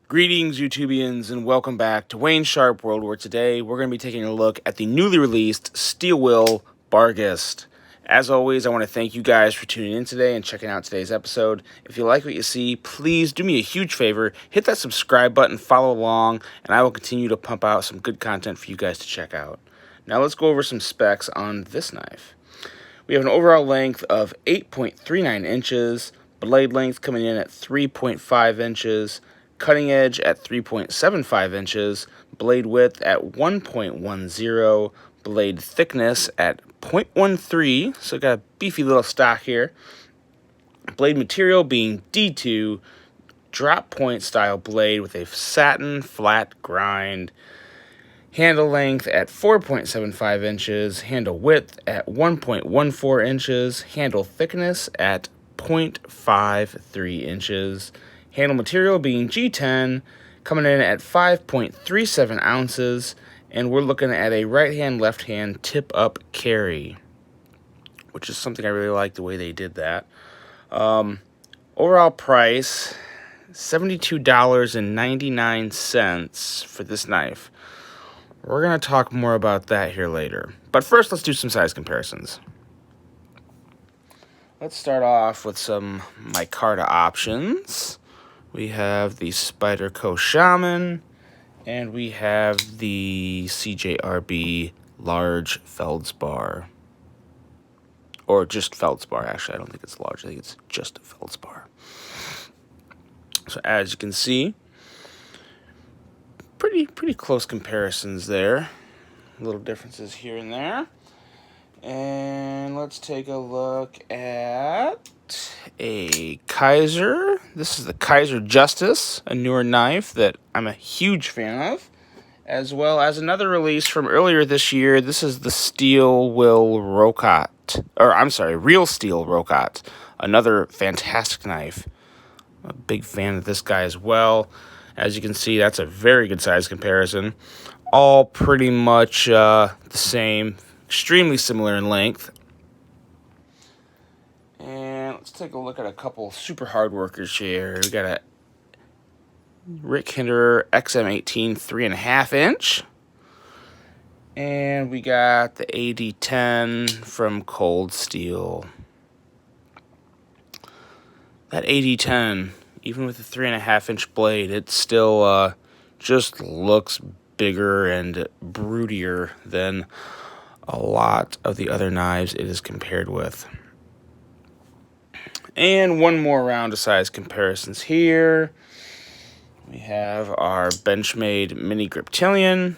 Greetings, YouTubians, and welcome back to Wayne Sharp World, where today we're going to be taking a look at the newly released steel wheel Barghest. As always, I want to thank you guys for tuning in today and checking out today's episode. If you like what you see, please do me a huge favor, hit that subscribe button, follow along, and I will continue to pump out some good content for you guys to check out. Now let's go over some specs on this knife. We have an overall length of 8.39 inches, blade length coming in at 3.5 inches, cutting edge at 3.75 inches, blade width at 1.10, blade thickness at 0.13, so got a beefy little stock here. Blade material being D2, drop point style blade with a satin flat grind. Handle length at 4.75 inches, handle width at 1.14 inches, handle thickness at 0.53 inches. Handle material being G10, coming in at 5.37 ounces, and we're looking at a right-hand, left-hand tip-up carry, which is something I really like the way they did that. Overall price, $72.99 for this knife. We're going to talk more about that here later. But first, let's do some size comparisons. Let's start off with some micarta options. We have the Spyderco Shaman, and we have the CJRB large feldspar. Or just feldspar, actually. I don't think it's large. I think it's just feldspar. So as you can see, pretty close comparisons there. Little differences here and there. And let's take a look at a Kaiser. This is the Kaiser Justice, a newer knife that I'm a huge fan of, as well as another release from earlier this year. This is the Steel Will Rocat, or I'm sorry, Real Steel Rocat, another fantastic knife. I'm a big fan of this guy as well. As you can see, that's a very good size comparison. All pretty much the same, extremely similar in length. And let's take a look at a couple super hard workers here. We got a Rick Hinderer XM18 3.5 inch. And we got the AD10 from Cold Steel. That AD10, even with the 3.5 inch blade, it still just looks bigger and broodier than a lot of the other knives it is compared with. And one more round of size comparisons here. We have our Benchmade Mini Griptilian.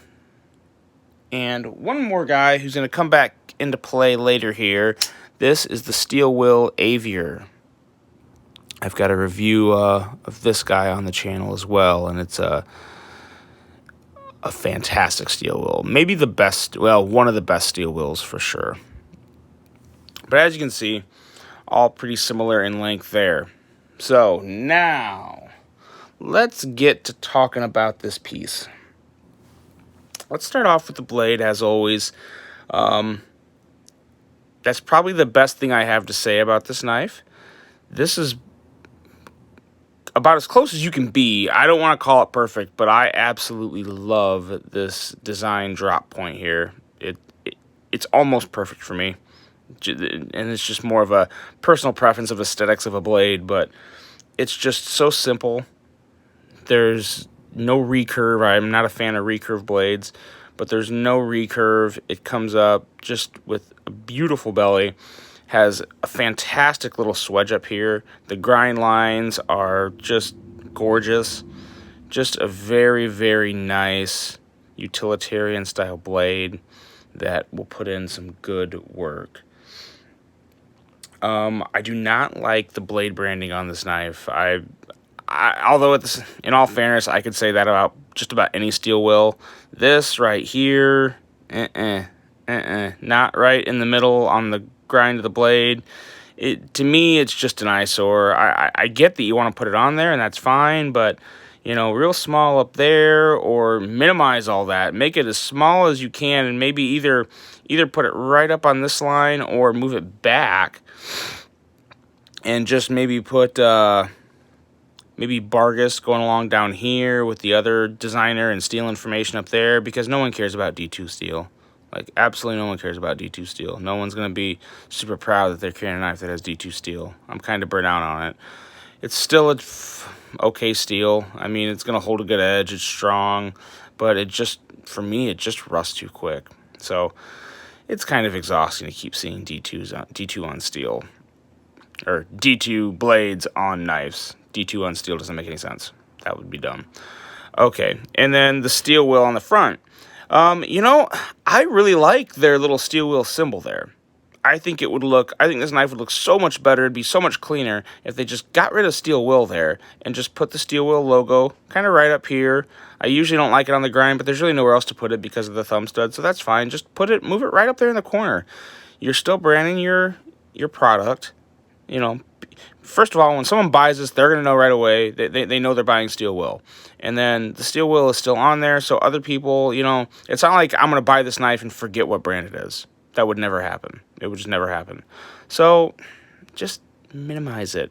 And one more guy who's going to come back into play later here. This is the Steel Will Aviator. I've got a review of this guy on the channel as well, and it's a fantastic steel wheel. Maybe the best, well, one of the best steel wheels for sure. But as you can see, all pretty similar in length there. So now, let's get to talking about this piece. Let's start off with the blade, as always. That's probably the best thing I have to say about this knife. This is about as close as you can be. I don't want to call it perfect, but I absolutely love this design drop point here. It's almost perfect for me. And it's just more of a personal preference of aesthetics of a blade, but it's just so simple. There's no recurve. I'm not a fan of recurve blades, but there's no recurve. It comes up just with a beautiful belly. Has a fantastic little swedge up here. The grind lines are just gorgeous. Just a very, very nice utilitarian style blade that will put in some good work. I do not like the blade branding on this knife. Although in all fairness, I could say that about just about any steel wheel. This right here, not right in the middle on the grind of the blade. To me, it's just an eyesore. I get that you want to put it on there, and that's fine, but you know, real small up there, or minimize all that. Make it as small as you can, and maybe either put it right up on this line or move it back, and just maybe put maybe Barghest going along down here with the other designer and steel information up there, because no one cares about D2 steel. Like, absolutely no one cares about D2 steel. No one's going to be super proud that they're carrying a knife that has D2 steel. I'm kind of burnt out on it. It's still okay steel. I mean, it's going to hold a good edge. It's strong. But it just, for me, it just rusts too quick. So it's kind of exhausting to keep seeing D2 on steel. Or D2 blades on knives. D2 on steel doesn't make any sense. That would be dumb. Okay, and then the steel wheel on the front. You know, I really like their little steel wheel symbol there. I think this knife would look so much better. It'd be so much cleaner if they just got rid of steel wheel there and just put the steel wheel logo kind of right up here. I usually don't like it on the grind, but there's really nowhere else to put it because of the thumb stud, so that's fine. Just move it right up there in the corner. You're still branding your product. You know, first of all, when someone buys this, they're going to know right away. They know they're buying steel wheel. And then the steel wheel is still on there, so other people, you know, it's not like I'm going to buy this knife and forget what brand it is. That would never happen. It would just never happen. So just minimize it.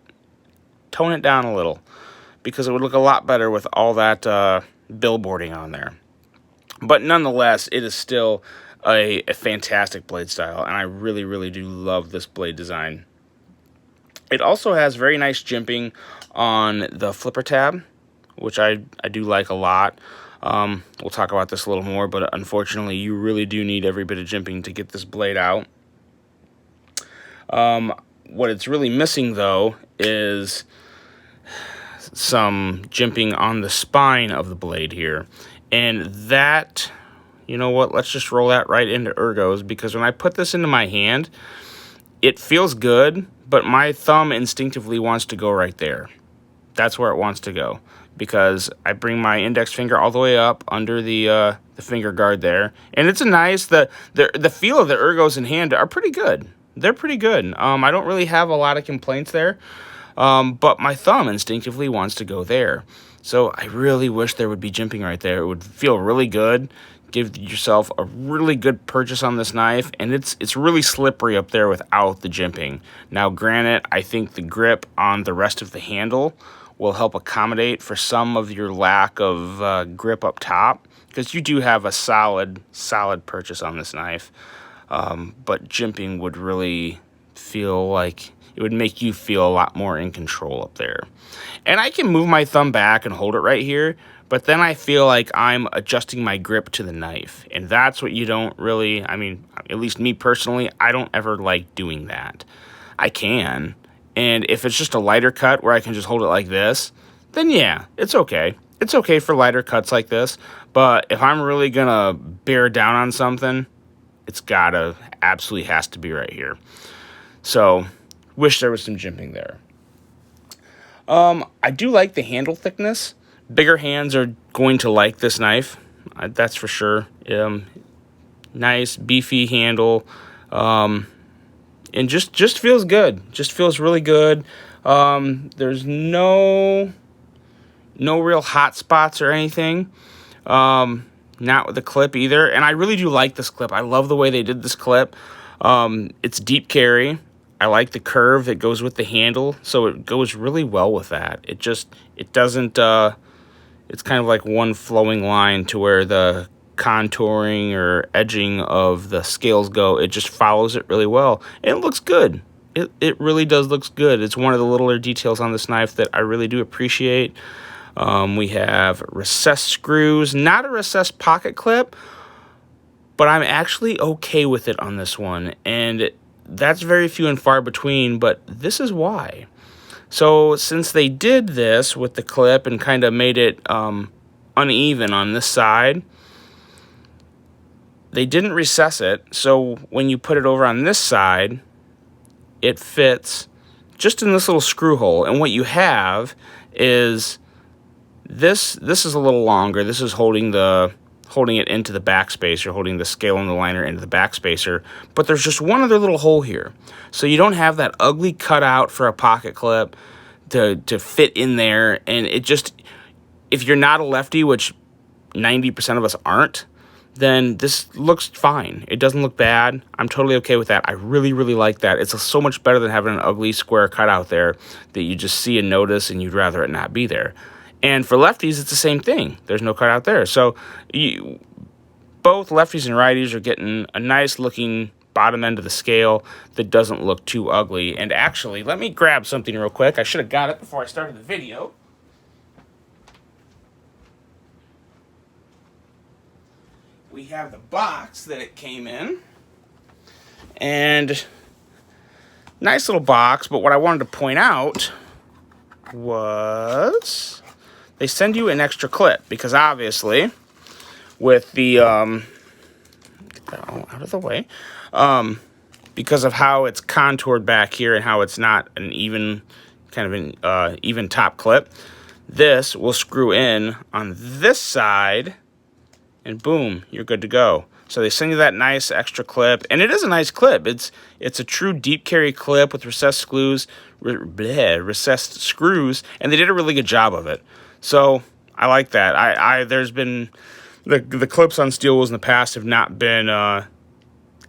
Tone it down a little, because it would look a lot better with all that billboarding on there. But nonetheless, it is still a fantastic blade style, and I really, really do love this blade design. It also has very nice jimping on the flipper tab, which I do like a lot. We'll talk about this a little more, but unfortunately, you really do need every bit of jimping to get this blade out. What it's really missing, though, is some jimping on the spine of the blade here. And that, you know what, let's just roll that right into Ergos, because when I put this into my hand, it feels good, but my thumb instinctively wants to go right there. That's where it wants to go, because I bring my index finger all the way up under the finger guard there, and it's a nice, the feel of the Ergos in hand are pretty good. They're pretty good. I don't really have a lot of complaints there, but my thumb instinctively wants to go there. So I really wish there would be jimping right there. It would feel really good. Give yourself a really good purchase on this knife, and it's really slippery up there without the jimping. Now, granted, I think the grip on the rest of the handle will help accommodate for some of your lack of grip up top, because you do have a solid purchase on this knife. But jimping would really feel like it would make you feel a lot more in control up there. And I can move my thumb back and hold it right here, but then I feel like I'm adjusting my grip to the knife. And that's what you don't really, I mean, at least me personally, I don't ever like doing that. I can. And if it's just a lighter cut where I can just hold it like this, then yeah, it's okay. It's okay for lighter cuts like this. But if I'm really going to bear down on something, it's absolutely has to be right here. So, wish there was some jimping there. I do like the handle thickness. Bigger hands are going to like this knife. That's for sure. Nice, beefy handle. And just feels good. Just feels really good. There's no real hot spots or anything. Not with the clip either. And I really do like this clip. I love the way they did this clip. It's deep carry. I like the curve that goes with the handle, so it goes really well with that. It doesn't, it's kind of like one flowing line to where the contouring or edging of the scales go. It just follows it really well. And it looks good. It really does look good. It's one of the littler details on this knife that I really do appreciate. We have recessed screws, not a recessed pocket clip, but I'm actually okay with it on this one. And that's very few and far between, but this is why. So since they did this with the clip and kind of made it uneven on this side, they didn't recess it. So when you put it over on this side, it fits just in this little screw hole. And what you have is this is a little longer. This is holding it into the backspacer, holding the scale and the liner into the backspacer, but there's just one other little hole here. So you don't have that ugly cutout for a pocket clip to fit in there, and it just, if you're not a lefty, which 90% of us aren't, then this looks fine. It doesn't look bad. I'm totally okay with that. I really, really like that. It's so much better than having an ugly square cutout there that you just see and notice and you'd rather it not be there. And for lefties, it's the same thing. There's no cutout there. So both lefties and righties are getting a nice looking bottom end of the scale that doesn't look too ugly. And actually, let me grab something real quick. I should have got it before I started the video. We have the box that it came in, and nice little box, but what I wanted to point out was they send you an extra clip, because obviously with the get that all out of the way, because of how it's contoured back here and how it's not an even kind of an even top clip, this will screw in on this side, and boom, you're good to go. So they send you that nice extra clip, and it is a nice clip. It's a true deep carry clip with recessed screws, recessed screws, and they did a really good job of it. So I like that. There's been the clips on steel wheels in the past have not been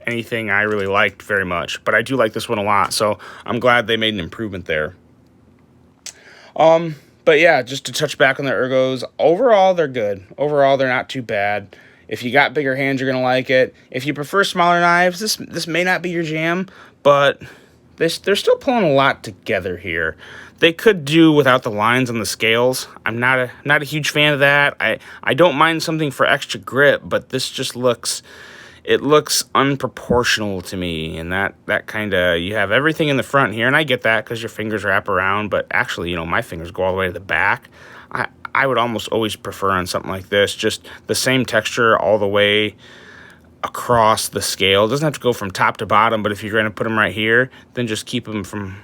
anything I really liked very much, but I do like this one a lot. So I'm glad they made an improvement there. But yeah, just to touch back on the Ergos, overall, they're good. Overall, they're not too bad. If you got bigger hands, you're going to like it. If you prefer smaller knives, this may not be your jam, but they're still pulling a lot together here. They could do without the lines on the scales. I'm not a huge fan of that. I don't mind something for extra grip, but this just looks unproportional to me, and that kind of, you have everything in the front here, and I get that because your fingers wrap around, but actually, my fingers go all the way to the back. I would almost always prefer on something like this, just the same texture all the way across the scale. It doesn't have to go from top to bottom, but if you're going to put them right here, then just keep them from,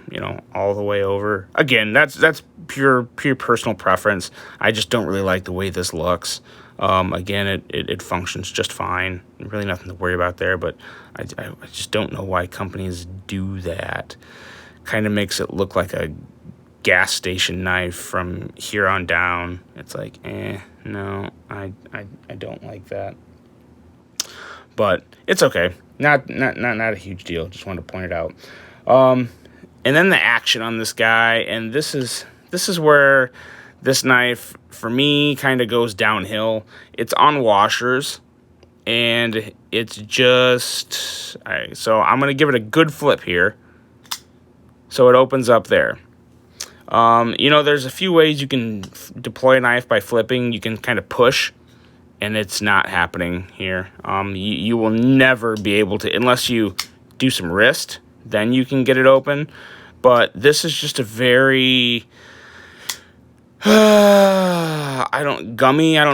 all the way over. Again, that's pure personal preference. I just don't really like the way this looks. Again, it functions just fine. Really nothing to worry about there, but I just don't know why companies do that. Kind of makes it look like a gas station knife from here on down. It's like, no, I don't like that. But it's okay. Not a huge deal. Just wanted to point it out. And then the action on this guy, and this is where this knife, for me, kind of goes downhill. It's on washers, and it's just... All right, so I'm going to give it a good flip here. So it opens up there. There's a few ways you can deploy a knife by flipping. You can kind of push, and it's not happening here. You will never be able to, unless you do some wrist, then you can get it open. But this is just a very... I don't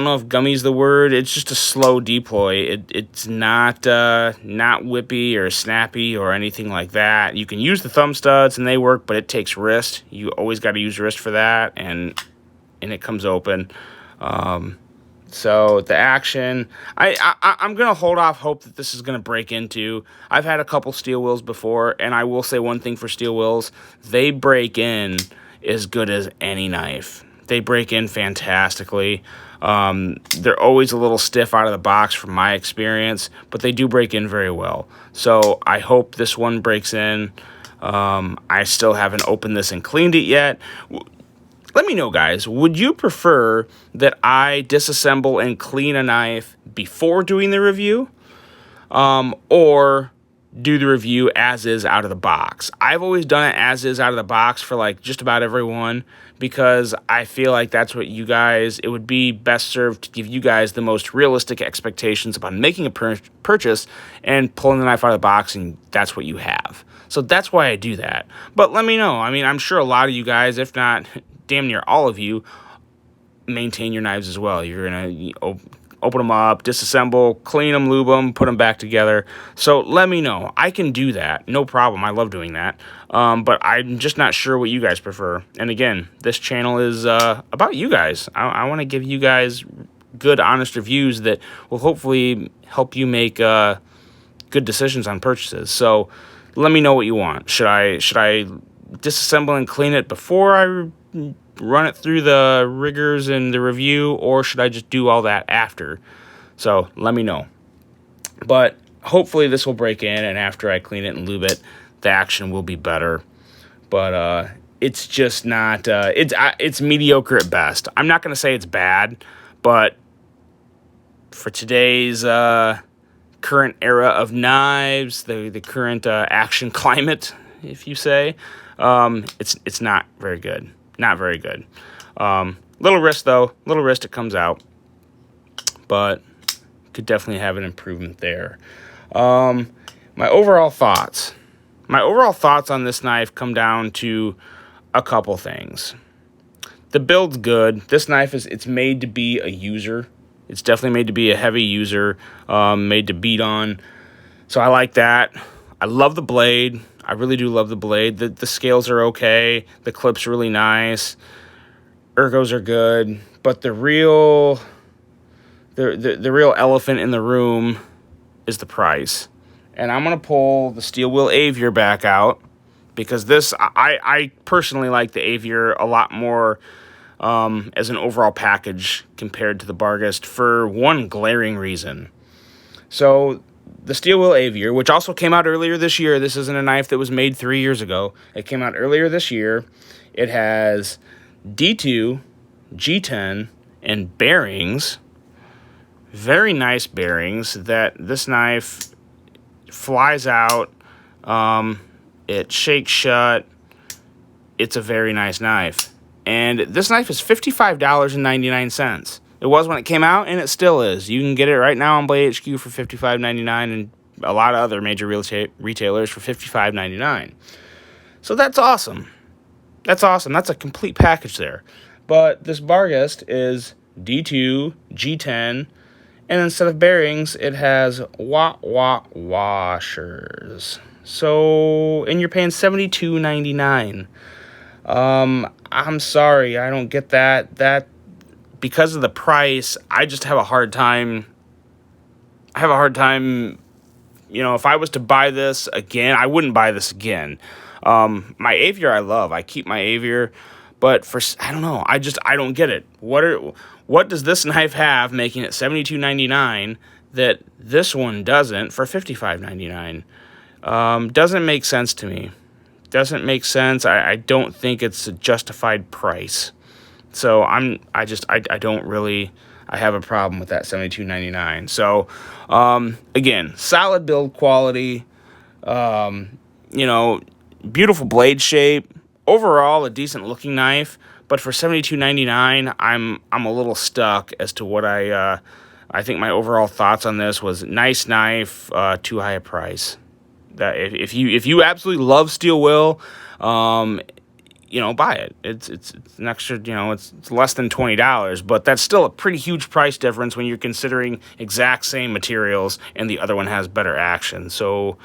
know if gummy's the word. It's just a slow deploy. It's not whippy or snappy or anything like that. You can use the thumb studs and they work, but it takes wrist. You always got to use wrist for that, and it comes open. So the action, I'm gonna hold off hope that this is gonna break into. I've had a couple steel wheels before, and I will say one thing for steel wheels: they break in as good as any knife. They break in fantastically. They're always a little stiff out of the box from my experience, but they do break in very well. So I hope this one breaks in. I still haven't opened this and cleaned it yet. Let me know, guys, would you prefer that I disassemble and clean a knife before doing the review, or do the review as is out of the box? I've always done it as is out of the box for like just about everyone, because I feel like that's what you guys, it would be best served to give you guys the most realistic expectations about making a purchase and pulling the knife out of the box, and that's what you have. So that's why I do that. But let me know. I mean, I'm sure a lot of you guys, if not damn near all of you, maintain your knives as well. You're going to open them up, disassemble, clean them, lube them, put them back together. So let me know. I can do that. No problem. I love doing that. But I'm just not sure what you guys prefer. And again, this channel is about you guys. I want to give you guys good, honest reviews that will hopefully help you make good decisions on purchases. So let me know what you want. Should I disassemble and clean it before I run it through the rigors and the review, or should I just do all that after? So let me know. But hopefully this will break in, and after I clean it and lube it, the action will be better. But it's just not, it's mediocre at best. I'm not going to say it's bad, but for today's current era of knives, the current action climate, if you say, it's not very good. Not very good. Little risk, though. Little risk it comes out. But could definitely have an improvement there. My overall thoughts. My overall thoughts on this knife come down to a couple things. The build's good. This knife it's made to be a user. It's definitely made to be a heavy user, made to beat on. So I like that. I love the blade. I really do love the blade. The scales are okay. The clip's really nice. Ergos are good. But the real elephant in the room is the price. And I'm going to pull the steel wheel Aviar back out because I personally like the Aviar a lot more as an overall package compared to the Barghest for one glaring reason. So the steel wheel Aviar, which also came out earlier this year, this isn't a knife that was made 3 years ago. It came out earlier this year. It has D2, G10, and bearings. Very nice bearings that this knife flies out. It shakes shut. It's a very nice knife. And this knife is $55.99. It was when it came out, and it still is. You can get it right now on Blade HQ for $55.99 and a lot of other major retailers for $55.99. So that's awesome. That's awesome. That's a complete package there. But this Barghest is D2, G10, and instead of bearings, it has washers. So, and you're paying $72.99. I'm sorry, I don't get that. That, because of the price, I just have a hard time. If I was to buy this again, I wouldn't buy this again. My Aviar I love. I keep my Aviar, but I don't know. I don't get it. What does this knife have making it $72.99 that this one doesn't for $55.99? Doesn't make sense to me. Doesn't make sense. I don't think it's a justified price. So I have a problem with that $72.99. So again, solid build quality, beautiful blade shape, overall a decent looking knife, but for $72.99, I'm a little stuck as to what I think my overall thoughts on this was nice knife, too high a price. That if you absolutely love steel wheel, buy it. It's an extra, it's less than $20, but that's still a pretty huge price difference when you're considering exact same materials and the other one has better action. So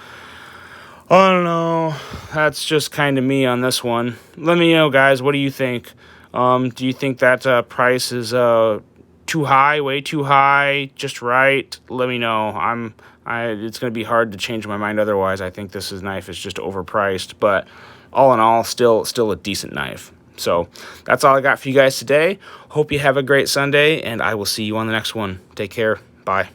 I don't know. That's just kind of me on this one. Let me know, guys. What do you think? Do you think that price is too high, way too high, just right? Let me know. It's going to be hard to change my mind otherwise. I think this knife is just overpriced, but all in all, still a decent knife. So that's all I got for you guys today. Hope you have a great Sunday, and I will see you on the next one. Take care. Bye.